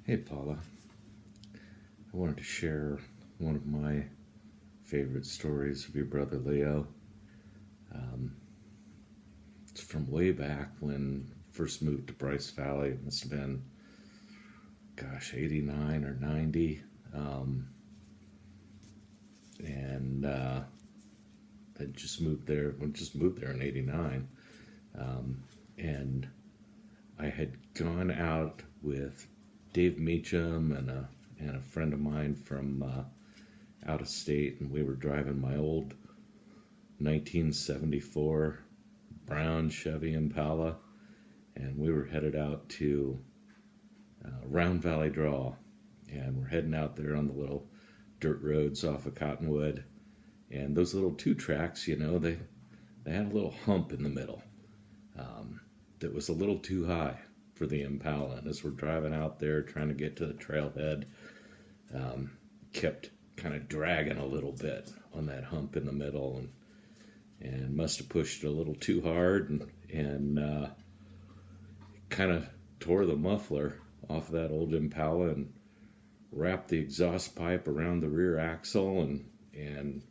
Hey Paula, I wanted to share one of my favorite stories of your brother Leo. Um, it's from way back when I first moved to Bryce Valley. It must have been, 89 or 90. Um, and I just moved there in 89. And I had gone out with Dave Meacham and a friend of mine from out of state, and we were driving my old 1974 brown Chevy Impala, and we were headed out to Round Valley Draw, and we're heading out there on the little dirt roads off of Cottonwood, and those little two tracks, they had a little hump in the middle that was a little too high for the Impala. And as we're driving out there trying to get to the trailhead, kept kind of dragging a little bit on that hump in the middle, and must have pushed it a little too hard, and kind of tore the muffler off of that old Impala and wrapped the exhaust pipe around the rear axle, and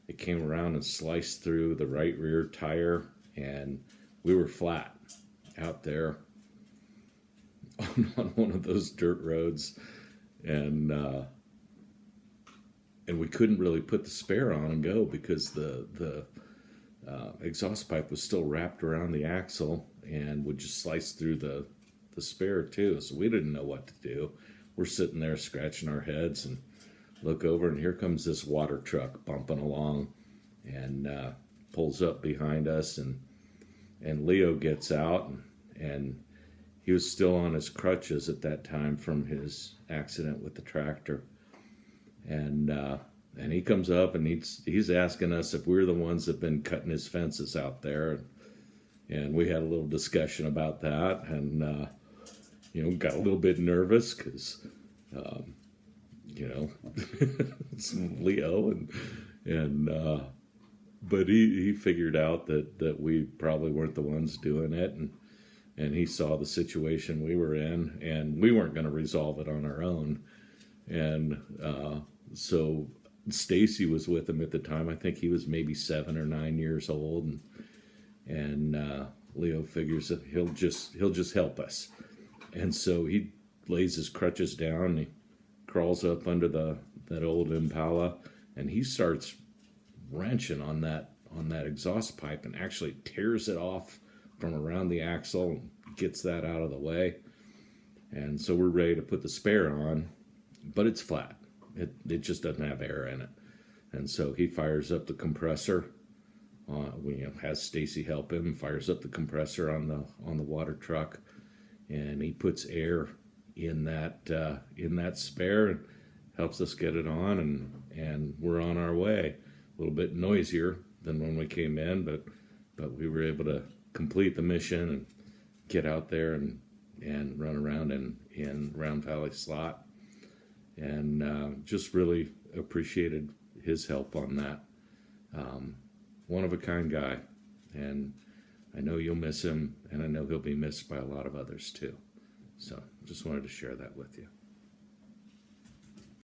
it came around and sliced through the right rear tire, and we were flat out there on one of those dirt roads, and we couldn't really put the spare on and go because the exhaust pipe was still wrapped around the axle and would just slice through the spare too. So we didn't know what to do. We're sitting there scratching our heads and look over, and here comes this water truck bumping along and pulls up behind us, and Leo gets out, and he was still on his crutches at that time from his accident with the tractor. And he comes up, and he's asking us if we're the ones that have been cutting his fences out there. And we had a little discussion about that, and got a little bit nervous because it's Leo, but he figured out that we probably weren't the ones doing it, and he saw the situation we were in, and we weren't going to resolve it on our own. And so Stacy was with him at the time. I think he was maybe 7 or 9 years old, and Leo figures that he'll just help us. And so he lays his crutches down, and he crawls up under that old Impala, and he starts wrenching on that exhaust pipe and actually tears it off from around the axle and gets that out of the way. And so we're ready to put the spare on, but it's flat. It just doesn't have air in it. And so he fires up the compressor. Has Stacy help him, fires up the compressor on the water truck, and he puts air in that spare and helps us get it on, and we're on our way. A little bit noisier than when we came in, but we were able to complete the mission and get out there and run around in Round Valley Slot, and just really appreciated his help on that. One of a kind guy, and I know you'll miss him, and I know he'll be missed by a lot of others too. So just wanted to share that with you.